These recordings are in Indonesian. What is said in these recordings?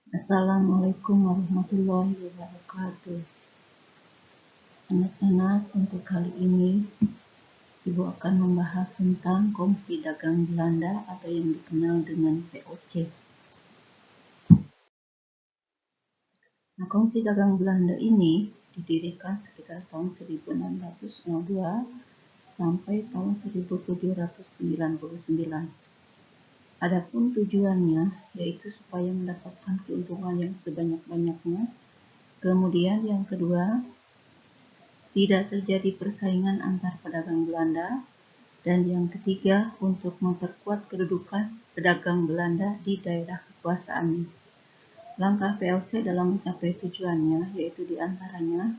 Assalamualaikum warahmatullahi wabarakatuh. Anak-anak, untuk kali ini Ibu akan membahas tentang Kongsi Dagang Belanda atau yang dikenal dengan VOC. Nah, Kongsi Dagang Belanda ini didirikan sekitar tahun 1602 sampai tahun 1799. Adapun tujuannya yaitu supaya mendapatkan keuntungan yang sebanyak-banyaknya. Kemudian yang kedua, tidak terjadi persaingan antar pedagang Belanda, dan yang ketiga untuk memperkuat kedudukan pedagang Belanda di daerah kekuasaannya. Langkah VOC dalam mencapai tujuannya yaitu diantaranya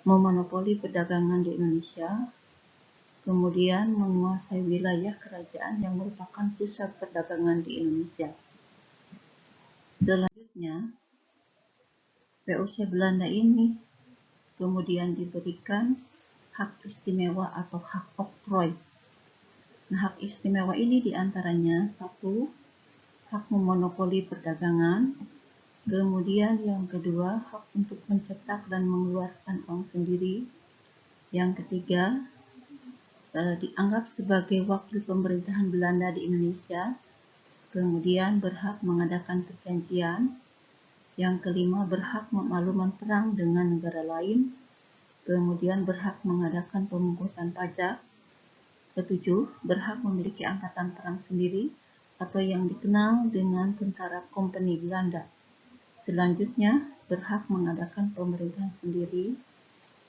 memonopoli perdagangan di Indonesia, kemudian menguasai wilayah kerajaan yang merupakan pusat perdagangan di Indonesia. Selanjutnya, VOC Belanda ini kemudian diberikan hak istimewa atau hak oktroy. Nah, hak istimewa ini diantaranya satu, hak memonopoli perdagangan, kemudian yang kedua, hak untuk mencetak dan mengeluarkan uang sendiri, yang ketiga, dianggap sebagai wakil pemerintahan Belanda di Indonesia, kemudian berhak mengadakan perjanjian, yang kelima, berhak memakluman perang dengan negara lain, kemudian berhak mengadakan pemungutan pajak, ketujuh, berhak memiliki angkatan perang sendiri atau yang dikenal dengan tentara kompeni Belanda. Selanjutnya, berhak mengadakan pemerintahan sendiri,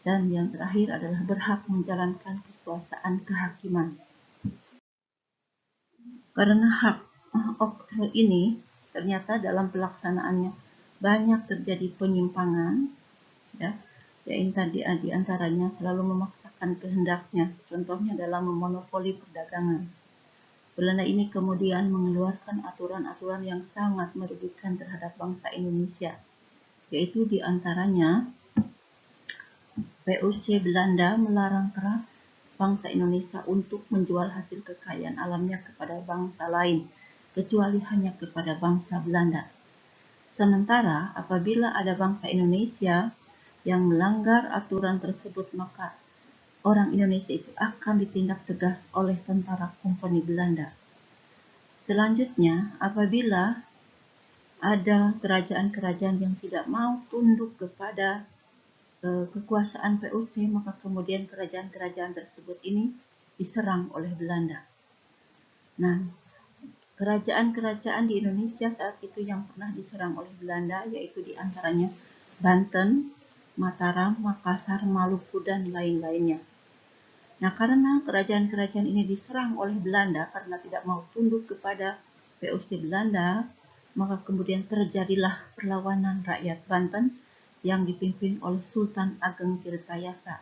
dan yang terakhir adalah berhak menjalankan kekuasaan kehakiman. Karena hak oktroy ini ternyata dalam pelaksanaannya banyak terjadi penyimpangan, ya, di antaranya selalu memaksakan kehendaknya, contohnya dalam memonopoli perdagangan. Belanda ini kemudian mengeluarkan aturan-aturan yang sangat merugikan terhadap bangsa Indonesia, yaitu diantaranya VOC Belanda melarang keras bangsa Indonesia untuk menjual hasil kekayaan alamnya kepada bangsa lain, kecuali hanya kepada bangsa Belanda. Sementara apabila ada bangsa Indonesia yang melanggar aturan tersebut, maka orang Indonesia itu akan ditindak tegas oleh tentara kompeni Belanda. Selanjutnya, apabila ada kerajaan-kerajaan yang tidak mau tunduk kepada kekuasaan VOC, maka kemudian kerajaan-kerajaan tersebut ini diserang oleh Belanda. Nah, kerajaan-kerajaan di Indonesia saat itu yang pernah diserang oleh Belanda yaitu diantaranya Banten, Mataram, Makassar, Maluku, dan lain-lainnya. Nah, karena kerajaan-kerajaan ini diserang oleh Belanda karena tidak mau tunduk kepada VOC Belanda, maka kemudian terjadilah perlawanan rakyat Banten yang dipimpin oleh Sultan Ageng Tirtayasa.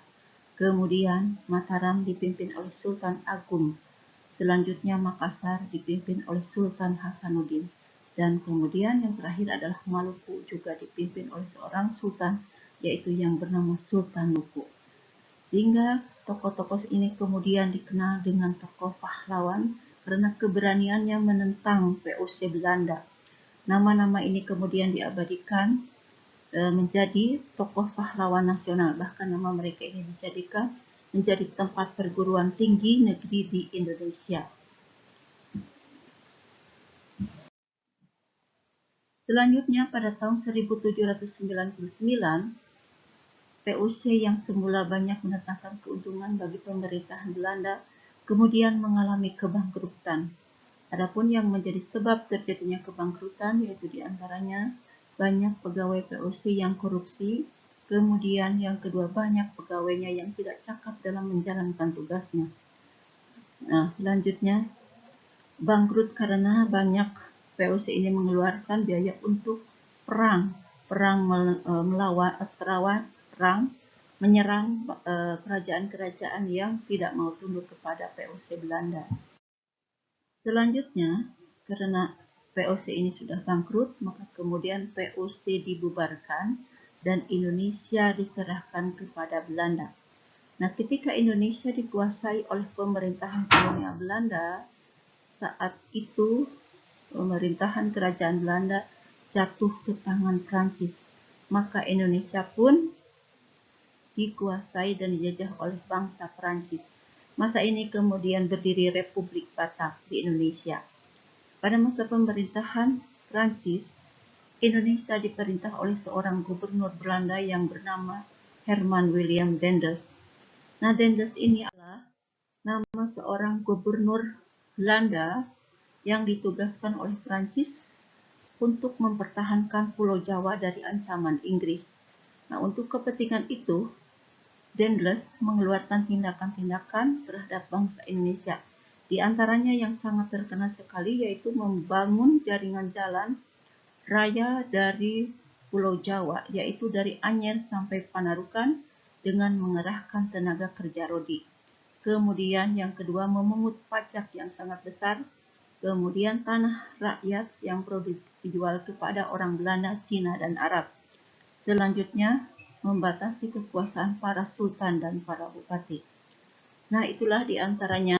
Kemudian Mataram dipimpin oleh Sultan Agung. Selanjutnya Makassar dipimpin oleh Sultan Hasanuddin. Dan kemudian yang terakhir adalah Maluku, juga dipimpin oleh seorang sultan, yaitu yang bernama Sultan Luku. Sehingga tokoh-tokoh ini kemudian dikenal dengan tokoh pahlawan karena keberaniannya menentang VOC Belanda. Nama-nama ini kemudian diabadikan menjadi tokoh pahlawan nasional. Bahkan nama mereka ini dijadikan menjadi tempat perguruan tinggi negeri di Indonesia. Selanjutnya pada tahun 1799, VOC yang semula banyak mendatangkan keuntungan bagi pemerintahan Belanda kemudian mengalami kebangkrutan. Adapun yang menjadi sebab terjadinya kebangkrutan yaitu diantaranya banyak pegawai VOC yang korupsi, kemudian yang kedua banyak pegawainya yang tidak cakap dalam menjalankan tugasnya. Nah, selanjutnya bangkrut karena banyak VOC ini mengeluarkan biaya untuk menyerang kerajaan-kerajaan yang tidak mau tunduk kepada VOC Belanda. Selanjutnya, karena VOC ini sudah bangkrut, maka kemudian VOC dibubarkan dan Indonesia diserahkan kepada Belanda. Nah, ketika Indonesia dikuasai oleh pemerintahan kolonial Belanda, saat itu pemerintahan kerajaan Belanda jatuh ke tangan Prancis, maka Indonesia pun dikuasai dan dijajah oleh bangsa Prancis. Masa ini kemudian berdiri Republik Batak di Indonesia. Pada masa pemerintahan Prancis, Indonesia diperintah oleh seorang gubernur Belanda yang bernama Herman William Daendels. Nah, Daendels ini adalah nama seorang gubernur Belanda yang ditugaskan oleh Prancis untuk mempertahankan Pulau Jawa dari ancaman Inggris. Nah, untuk kepentingan itu, Daendels mengeluarkan tindakan-tindakan terhadap bangsa Indonesia. Di antaranya yang sangat terkenal sekali yaitu membangun jaringan jalan raya dari Pulau Jawa, yaitu dari Anyer sampai Panarukan dengan mengerahkan tenaga kerja rodi. Kemudian yang kedua, memungut pajak yang sangat besar. Kemudian tanah rakyat yang perlu dijual kepada orang Belanda, Cina, dan Arab. Selanjutnya, membatasi kekuasaan para sultan dan para bupati. Nah, itulah di antaranya